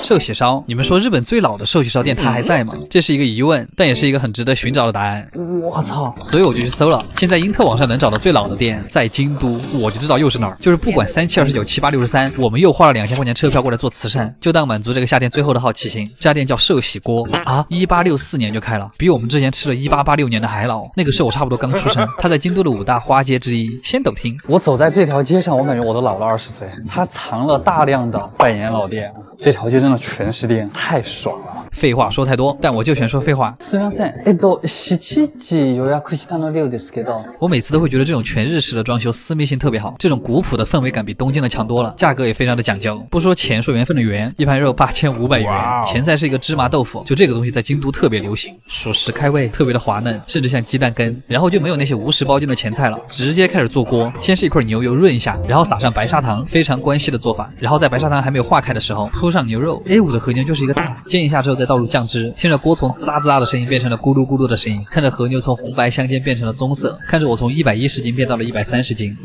寿喜烧，你们说日本最老的寿喜烧店它还在吗？这是一个疑问，但也是一个很值得寻找的答案。我操！所以我就去搜了，现在因特网上能找到最老的店在京都，我就知道又是哪儿。就是不管3729、7863，我们又花了2000块钱车票过来做慈善，就当满足这个夏天最后的好奇心。这家店叫寿喜锅啊，1864年就开了，比我们之前吃了1886年的还老。那个时候我差不多刚出生。它在京都的5大花街之一，先斗厅。我走在这条街上，我感觉我都老了20岁。它藏了大量的百年老店，这条街真的全是店，太爽了。废话说太多，但我就全说废话。すみません。7時予約したの量ですけど。我每次都会觉得这种全日式的装修私密性特别好，这种古朴的氛围感比东京的强多了，价格也非常的讲究。不说钱，说缘分的缘，一盘肉8500元，前菜是一个芝麻豆腐，就这个东西在京都特别流行，属实开胃，特别的滑嫩，甚至像鸡蛋羹。然后就没有那些无食包间的前菜了，直接开始做锅，先是一块牛油润一下，然后撒上白砂糖，非常关西的做法。然后在白砂糖还没有化开的时候，铺上牛肉 A5 的和牛就是一个大，煎一下之后再倒入酱汁，听着锅从滋啦滋啦的声音变成了咕噜咕噜的声音，看着和牛从红白相间变成了棕色，看着我从110斤变到了130斤。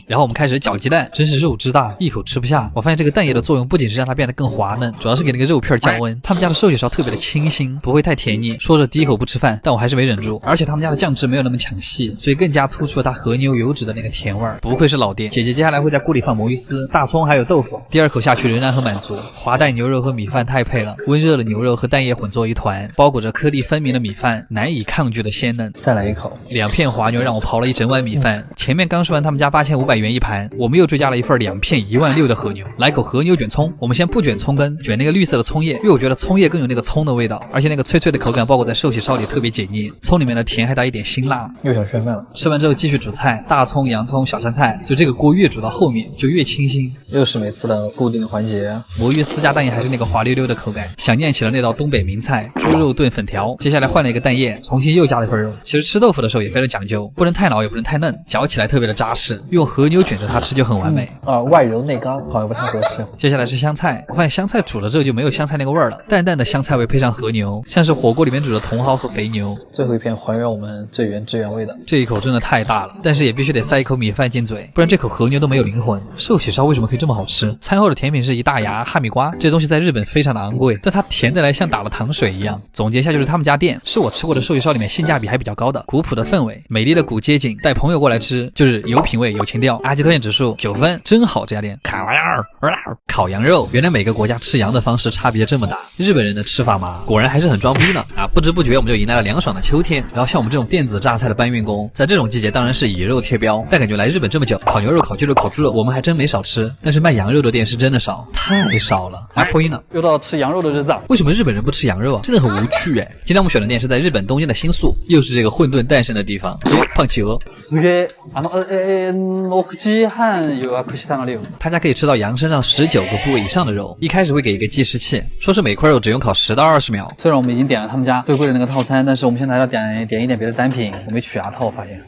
然后我们开始搅鸡蛋，真是肉汁大，一口吃不下。我发现这个蛋液的作用不仅是让它变得更滑嫩，主要是给那个肉片降温。他们家的寿喜烧特别的清新，不会太甜腻。说着第一口不吃饭，但我还是没忍住。而且他们家的酱汁没有那么抢戏，所以更加突出了它和牛油脂的那个甜味儿。不愧是老店。姐姐接下来会在锅里放魔芋丝、大葱还有豆腐。第二口下去仍然很满足，滑蛋牛肉和米饭太配了，温热的牛肉和蛋液混作一团，包裹着颗粒分明的米饭，难以抗拒的鲜嫩。再来一口，2片滑牛让我刨了一整碗米饭。前面刚说完他们家8500元一盘，我们又追加了一份2片16000的和牛。来口和牛卷葱，我们先不卷葱根，卷那个绿色的葱叶，因为我觉得葱叶更有那个葱的味道，而且那个脆脆的口感包裹在寿喜烧里特别解腻，葱里面的甜还带一点辛辣。又想炫饭了。吃完之后继续煮菜，大葱、洋葱、小香菜，就这个锅越煮到后面就越清新。又是每次的固定环节，魔芋丝加蛋液还是那个滑溜溜的口感，想念起了那道东北名菜猪肉炖粉条。接下来换了一个蛋液，重新又加了一份肉。其实吃豆腐的时候也非常讲究，不能太老也不能太嫩，嚼起来特别的扎实，用和牛卷着它吃就很完美。外柔内刚好像不太合适。接下来是香菜，我发现香菜煮了之后就没有香菜那个味儿了，淡淡的香菜味配上和牛，像是火锅里面煮的茼蒿和肥牛。最后一片还原我们最原汁原味的。这一口真的太大了，但是也必须得塞一口米饭进嘴，不然这口和牛都没有灵魂。寿喜烧为什么可以这么好吃？餐后的甜品是一大牙哈密瓜，这东西在日本非常的昂贵，但它甜得来像打了糖水一样。总结一下就是他们家店是我吃过的寿喜烧里面性价比还比较高的，古朴的氛围，美丽的古街景，带朋友过来吃就是有品味有情调。阿基推荐指数9分，真好。这家店烤羊肉，原来每个国家吃羊的方式差别这么大。日本人的吃法嘛，果然还是很装逼呢啊！不知不觉我们就迎来了凉爽的秋天。然后像我们这种电子榨菜的搬运工，在这种季节当然是以肉贴标，但感觉来日本这么久，烤牛肉、烤鸡肉、烤猪肉我们还真没少吃，但是卖羊肉的店是真的少，太少了。破音了，又到吃羊肉的日子。为什么日本人不吃羊肉啊？真的很无趣哎。今天我们选的店是在日本东京的新宿，又是这个混沌诞生的地方。胖企鹅。すげえ。6時半予約したの量。他家可以吃到羊身上19个部位以上的肉，一开始会给一个计时器，说是每块肉只用烤10到20秒。虽然我们已经点了他们家最贵的那个套餐，但是我们现在还要点一点别的单品。我没取牙套，我发现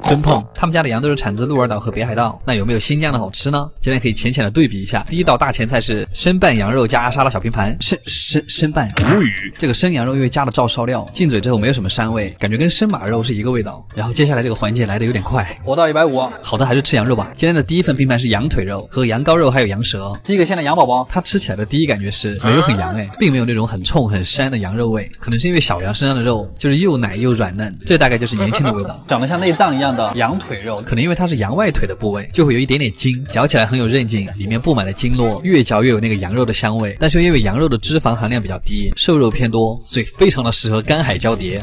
真胖。他们家的羊都是产自鹿儿岛和北海道，那有没有新疆的好吃呢？今天可以浅浅的对比一下。第一道大前菜是生拌羊肉加沙拉小拼盘，生拌无语。这个生羊肉因为加了照烧料，进嘴之后没有什么膻味，感觉跟生马肉是一个味道。然后接下来这个环节来的有点快，活到150。好的，还是吃羊肉吧。今天的第一份拼盘是羊腿肉和羊羔肉还有羊舌。第一个先来羊宝宝，它吃起来的第一感觉是没有很羊哎，并没有那种很冲很膻的羊肉味，可能是因为小羊身上的肉就是又奶又软嫩，这大概就是年轻的味道。长得像内脏一样的羊腿肉，可能因为它是羊外腿的部位，就会有一点点筋，嚼起来很有韧劲，里面布满了经络，越嚼越有那个羊肉的香味。但是因为羊肉的脂肪含量比较低，瘦肉偏多，所以非常的适合干海交叠。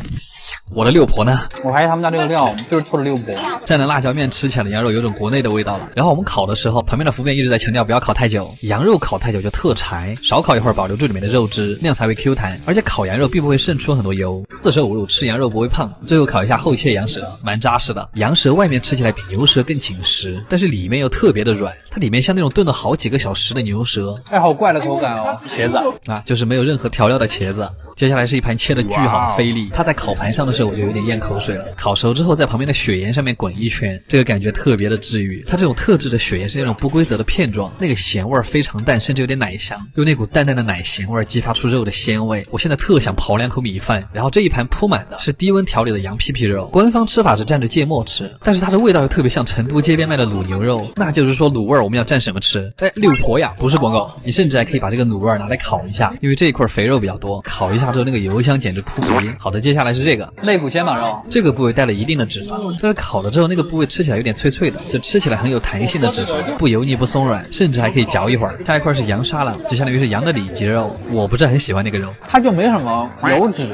我的六婆呢？我怀疑他们家这个料就是偷的六婆。蘸着辣椒面吃起来的羊肉有种国内的味道了。然后我们烤的时候，旁边的服务员一直在强调不要烤太久，羊肉烤太久就特柴，少烤一会儿保留住里面的肉汁，那样才会 Q 弹。而且烤羊肉并不会渗出很多油，四舍五入吃羊肉不会胖。最后烤一下厚切羊舌，蛮扎实的。羊舌外面吃起来比牛舌更紧实，但是里面又特别的软，它里面像那种炖了好几个小时的牛舌。哎，好怪的口感哦，茄子啊，就是没有任何调料的茄子。接下来是一盘切的巨好的菲力，它在烤盘上上的时候我就有点咽口水了。烤熟之后在旁边的雪盐上面滚一圈，这个感觉特别的治愈。它这种特制的雪盐是那种不规则的片状，那个咸味非常淡，甚至有点奶香，用那股淡淡的奶咸味激发出肉的鲜味。我现在特想刨2口米饭，然后这一盘铺满的是低温调理的羊屁屁肉。官方吃法是蘸着芥末吃，但是它的味道又特别像成都街边卖的卤牛肉，那就是说卤味我们要蘸什么吃？六婆呀，不是广告。你甚至还可以把这个卤味拿来烤一下，因为这一块肥肉比较多，烤一下之后那个油香简直扑鼻。好的，接下来是这个肋骨肩膀肉，这个部位带了一定的脂肪，但是烤了之后那个部位吃起来有点脆脆的，就吃起来很有弹性的脂肪，不油腻不松软，甚至还可以嚼一会儿。下一块是羊沙朗，就相当于是羊的里脊肉，我不是很喜欢那个肉，它就没什么油脂。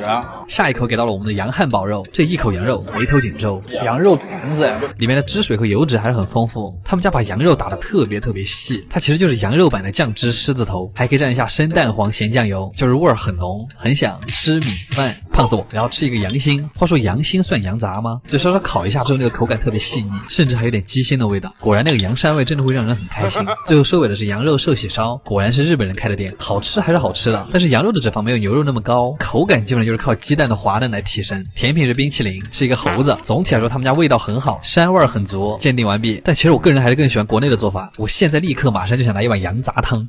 下一口给到了我们的羊汉堡肉，这一口羊肉眉头紧皱，羊肉团子里面的汁水和油脂还是很丰富。他们家把羊肉打得特别细，它其实就是羊肉版的酱汁狮子头，还可以蘸一下生蛋黄咸酱油，就是味儿很浓，很想吃米饭，胖死我。然后吃一个羊心，话说羊心算羊杂吗？就稍稍烤一下之后那个口感特别细腻，甚至还有点鸡心的味道。果然那个羊膻味真的会让人很开心。最后收尾的是羊肉寿喜烧，果然是日本人开的店，好吃还是好吃的，但是羊肉的脂肪没有牛肉那么高，口感基本上就是靠鸡蛋的滑嫩来提升。甜品是冰淇淋，是一个猴子。总体来说他们家味道很好，膻味很足。鉴定完毕，但其实我个人还是更喜欢国内的做法。我现在立刻马上就想来一碗羊杂汤。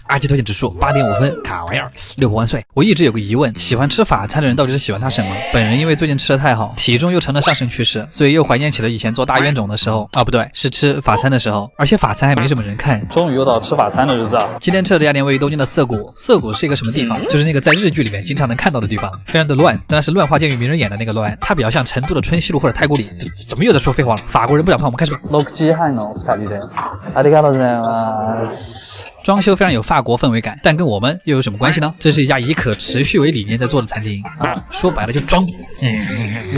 阿基推荐指数8.5分，卡玩意儿，6婆万岁！我一直有个疑问，喜欢吃法餐的人到底是喜欢它什么？本人因为最近吃的太好，体重又成了上升趋势，所以又怀念起了以前做大冤种的时候。不对，是吃法餐的时候，而且法餐还没什么人看。终于又到吃法餐的日子了。今天吃的这家店位于东京的涩谷。涩谷是一个什么地方？就是那个在日剧里面经常能看到的地方，非常的乱，当然是乱花渐欲迷人眼的那个乱。它比较像成都的春熙路或者太古里。怎么又在说废话了？法国人不讲话，我们开始吧。装修非常有法国氛围感，但跟我们又有什么关系呢？这是一家以可持续为理念在做的餐厅说白了就装。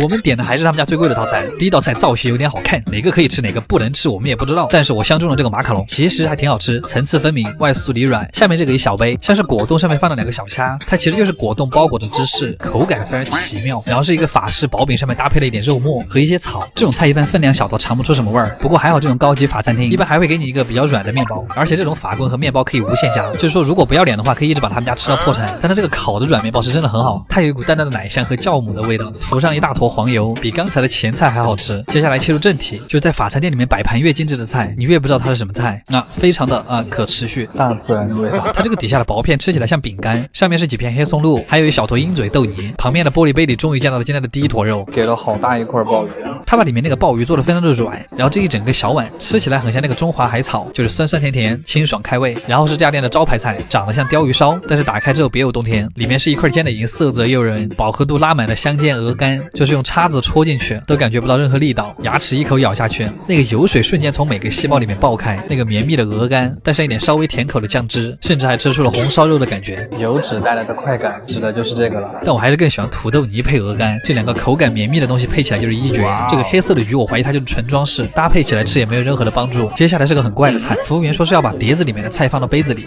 我们点的还是他们家最贵的套餐，第一道菜造型有点好看，哪个可以吃哪个不能吃我们也不知道，但是我相中了这个马卡龙，其实还挺好吃，层次分明，外酥里软。下面这个一小杯像是果冻上面放了2个小虾，它其实就是果冻包裹着芝士，口感非常奇妙。然后是一个法式薄饼，上面搭配了一点肉末和一些草，这种菜一般分量小到尝不出什么味儿，不过还好这种高级法餐厅一般还会给你一个比较软的面包，而且这种法棍和面包可以无限加，就是说如果不要脸的话可以一直把他们家吃到破产。但它这个烤的软面包是真的很好，它有一股淡淡的奶香和酵母的味道，涂上一大坨黄油，比刚才的前菜还好吃。接下来切入正题，就是在法餐店里面摆盘越精致的菜，你越不知道它是什么菜，非常的可持续，大自然的味道。它这个底下的薄片吃起来像饼干，上面是几片黑松露，还有一小坨鹰嘴豆泥，旁边的玻璃杯里终于见到了今天的第一坨肉，给了好大一块鲍鱼。它把里面那个鲍鱼做得非常的软，然后这一整个小碗吃起来很像那个中华海草，就是酸酸甜甜，清爽开胃。然后是这家店的招牌菜，长得像鲷鱼烧，但是打开之后别有洞天，里面是一块煎的已经色泽诱人，饱和度拉满的香煎鹅肝，就是用叉子戳进去都感觉不到任何力道，牙齿一口咬下去，那个油水瞬间从每个细胞里面爆开，那个绵密的鹅肝带上一点稍微甜口的酱汁，甚至还吃出了红烧肉的感觉。油脂带来的快感指的就是这个了。但我还是更喜欢土豆泥配鹅肝，这2个口感绵密的东西配起来就是一绝。这个黑色的鱼我怀疑它就是纯装饰，搭配起来吃也没有任何的帮助。接下来是个很怪的菜，服务员说是要把碟子里面的菜放到杯子里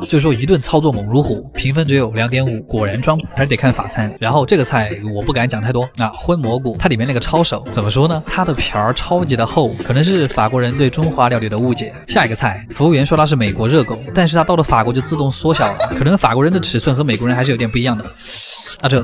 就是说一顿操作猛如虎，评分只有2.5，果然装还是得看法餐。然后这个菜我不敢讲太多荤蘑菇，它里面那个抄手怎么说呢？它的皮儿超级的厚，可能是法国人对中华料理的误解。下一个菜，服务员说它是美国热狗，但是它到了法国就自动缩小了，可能法国人的尺寸和美国人还是有点不一样的。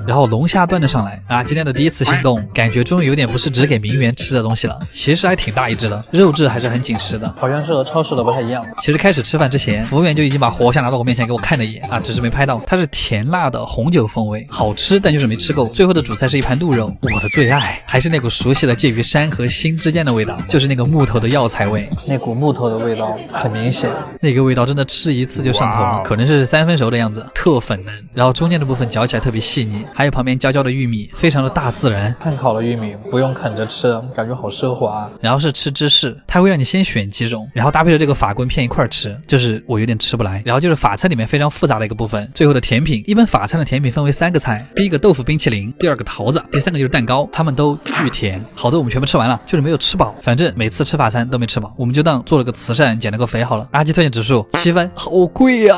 然后龙虾端着上来今天的第一次心动，感觉终于有点不是只给名媛吃的东西了，其实还挺大一只的，肉质还是很紧实的，好像是和超市的不太一样。其实开始吃饭之前，服务员就已经把活虾拿到我面前给我看了一眼只是没拍到。它是甜辣的红酒风味，好吃，但就是没吃够。最后的主菜是一盘鹿肉，我的最爱，还是那股熟悉的介于山和心之间的味道，就是那个木头的药材味，那股木头的味道很明显，那个味道真的吃一次就上头了，可能是3分熟的样子，特粉嫩，然后中间的部分嚼起来特别细腻，还有旁边焦焦的玉米，非常的大自然。炭烤的玉米不用啃着吃，感觉好奢华。然后是吃芝士，它会让你先选几种，然后搭配着这个法棍片一块吃，就是我有点吃不来。然后就是法餐里面非常复杂的一个部分，最后的甜品，一般法餐的甜品分为3个菜，第一个豆腐冰淇淋，第2个桃子，第3个就是蛋糕，它们都巨甜。好的我们全部吃完了，就是没有吃饱，反正每次吃法餐都没吃饱，我们就当做了个慈善减了个肥好了。阿基推荐指数7分，好贵呀